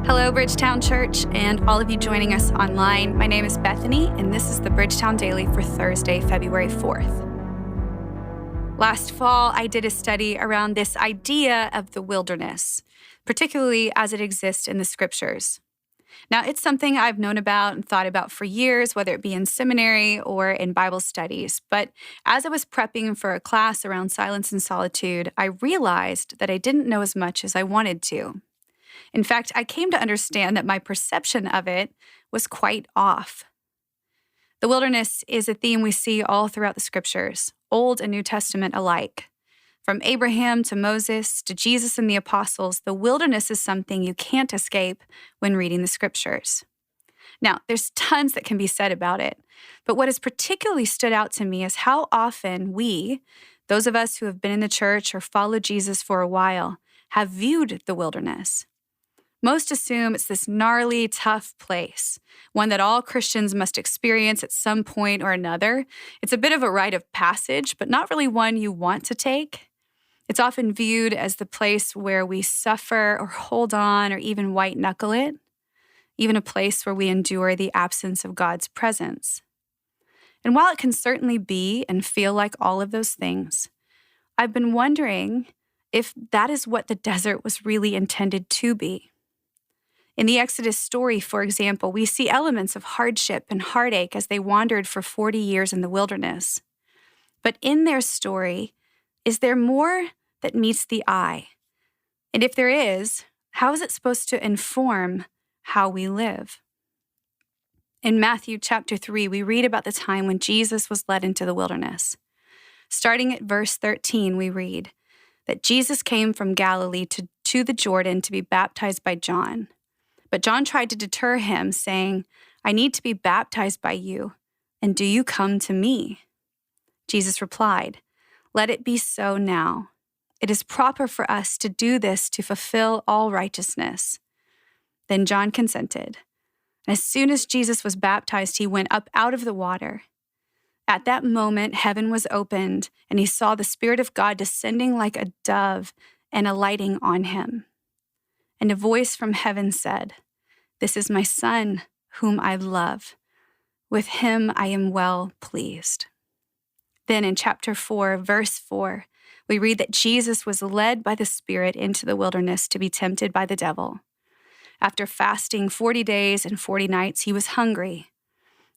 Hello, Bridgetown Church, and all of you joining us online. My name is Bethany, and this is the Bridgetown Daily for Thursday, February 4th. Last fall, I did a study around this idea of the wilderness, particularly as it exists in the scriptures. Now, it's something I've known about and thought about for years, whether it be in seminary or in Bible studies. But as I was prepping for a class around silence and solitude, I realized that I didn't know as much as I wanted to. In fact, I came to understand that my perception of it was quite off. The wilderness is a theme we see all throughout the scriptures, Old and New Testament alike. From Abraham to Moses to Jesus and the apostles, the wilderness is something you can't escape when reading the scriptures. Now, there's tons that can be said about it, but what has particularly stood out to me is how often we, those of us who have been in the church or followed Jesus for a while, have viewed the wilderness. Most assume it's this gnarly, tough place, one that all Christians must experience at some point or another. It's a bit of a rite of passage, but not really one you want to take. It's often viewed as the place where we suffer or hold on or even white-knuckle it, even a place where we endure the absence of God's presence. And while it can certainly be and feel like all of those things, I've been wondering if that is what the desert was really intended to be. In the Exodus story, for example, we see elements of hardship and heartache as they wandered for 40 years in the wilderness. But in their story, is there more that meets the eye? And if there is, how is it supposed to inform how we live? In Matthew chapter 3, we read about the time when Jesus was led into the wilderness. Starting at verse 13, we read that Jesus came from Galilee to the Jordan to be baptized by John. But John tried to deter him, saying, "I need to be baptized by you, and do you come to me?" Jesus replied, "Let it be so now. It is proper for us to do this to fulfill all righteousness." Then John consented. As soon as Jesus was baptized, he went up out of the water. At that moment, heaven was opened, and he saw the Spirit of God descending like a dove and alighting on him. And a voice from heaven said, "This is my Son, whom I love. With him I am well pleased." Then in chapter 4, verse 4, we read that Jesus was led by the Spirit into the wilderness to be tempted by the devil. After fasting 40 days and 40 nights, he was hungry.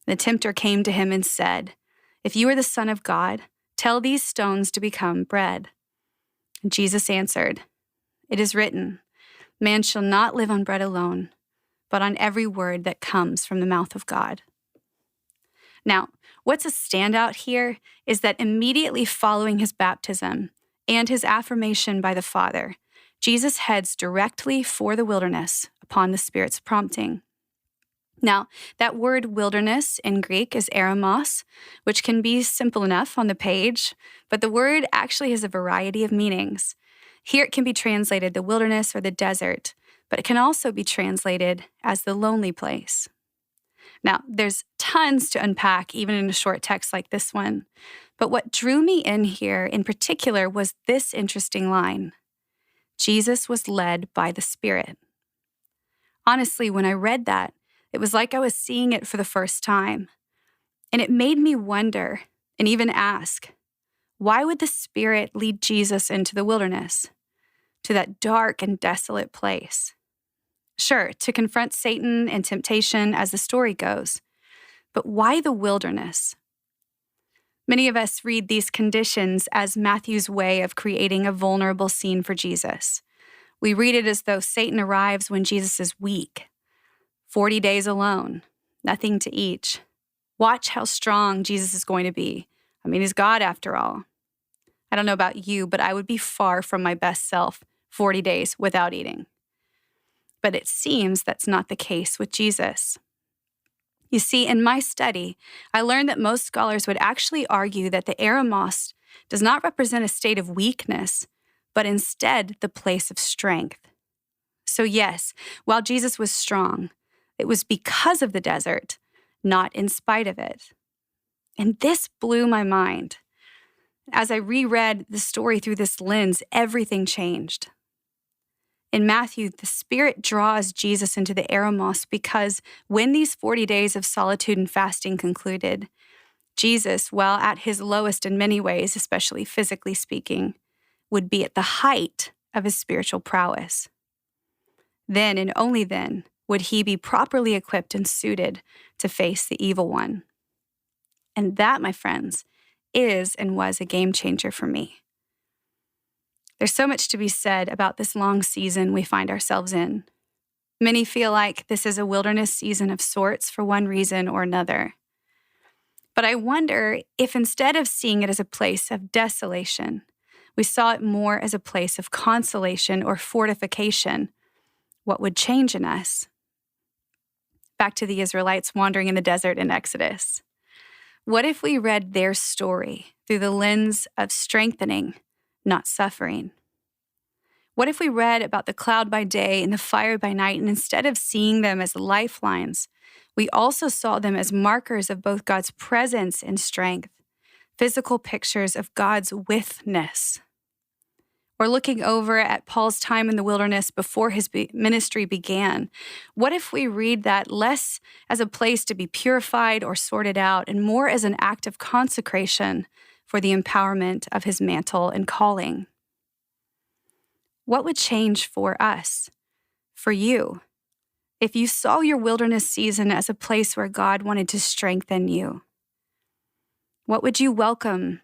The tempter came to him and said, "If you are the Son of God, tell these stones to become bread." And Jesus answered, "It is written, man shall not live on bread alone, but on every word that comes from the mouth of God." Now, what's a standout here is that immediately following his baptism and his affirmation by the Father, Jesus heads directly for the wilderness upon the Spirit's prompting. Now, that word wilderness in Greek is eremos, which can be simple enough on the page, but the word actually has a variety of meanings. Here it can be translated the wilderness or the desert, but it can also be translated as the lonely place. Now, there's tons to unpack even in a short text like this one, but what drew me in here in particular was this interesting line: Jesus was led by the Spirit. Honestly, when I read that, it was like I was seeing it for the first time, and it made me wonder and even ask, why would the Spirit lead Jesus into the wilderness, to that dark and desolate place? Sure, to confront Satan and temptation as the story goes, but why the wilderness? Many of us read these conditions as Matthew's way of creating a vulnerable scene for Jesus. We read it as though Satan arrives when Jesus is weak. 40 days alone, nothing to eat. Watch how strong Jesus is going to be. I mean, he's God after all. I don't know about you, but I would be far from my best self 40 days without eating. But it seems that's not the case with Jesus. You see, in my study, I learned that most scholars would actually argue that the eremos does not represent a state of weakness, but instead the place of strength. So yes, while Jesus was strong, it was because of the desert, not in spite of it. And this blew my mind. As I reread the story through this lens, everything changed. In Matthew, the Spirit draws Jesus into the Eremos because when these 40 days of solitude and fasting concluded, Jesus, while at his lowest in many ways, especially physically speaking, would be at the height of his spiritual prowess. Then and only then would he be properly equipped and suited to face the evil one. And that, my friends, is and was a game changer for me. There's so much to be said about this long season we find ourselves in. Many feel like this is a wilderness season of sorts for one reason or another. But I wonder if instead of seeing it as a place of desolation, we saw it more as a place of consolation or fortification, what would change in us? Back to the Israelites wandering in the desert in Exodus. What if we read their story through the lens of strengthening, not suffering? What if we read about the cloud by day and the fire by night, and instead of seeing them as lifelines, we also saw them as markers of both God's presence and strength, physical pictures of God's withness? Or looking over at Paul's time in the wilderness before his ministry began, what if we read that less as a place to be purified or sorted out and more as an act of consecration for the empowerment of his mantle and calling? What would change for us, for you, if you saw your wilderness season as a place where God wanted to strengthen you? What would you welcome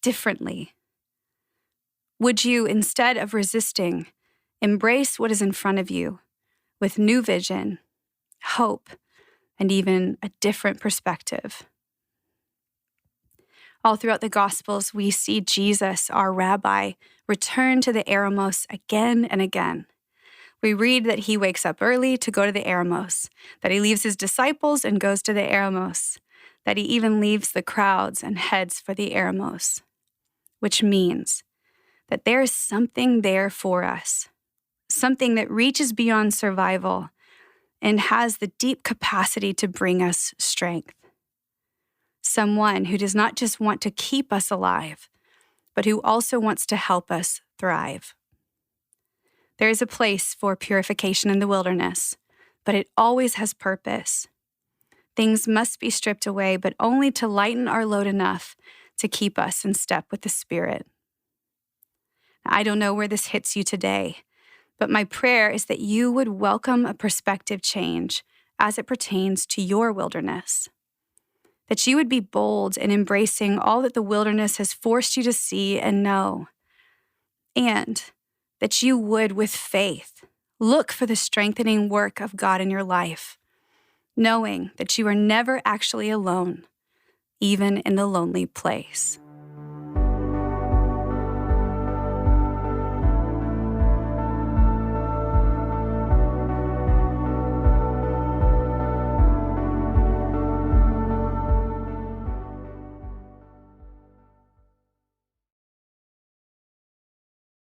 differently? Would you, instead of resisting, embrace what is in front of you with new vision, hope, and even a different perspective? All throughout the Gospels, we see Jesus, our rabbi, return to the Eremos again and again. We read that he wakes up early to go to the Eremos, that he leaves his disciples and goes to the Eremos, that he even leaves the crowds and heads for the Eremos, which means that there is something there for us, something that reaches beyond survival and has the deep capacity to bring us strength. Someone who does not just want to keep us alive, but who also wants to help us thrive. There is a place for purification in the wilderness, but it always has purpose. Things must be stripped away, but only to lighten our load enough to keep us in step with the Spirit. I don't know where this hits you today, but my prayer is that you would welcome a perspective change as it pertains to your wilderness. That you would be bold in embracing all that the wilderness has forced you to see and know. And that you would, with faith, look for the strengthening work of God in your life, knowing that you are never actually alone, even in the lonely place.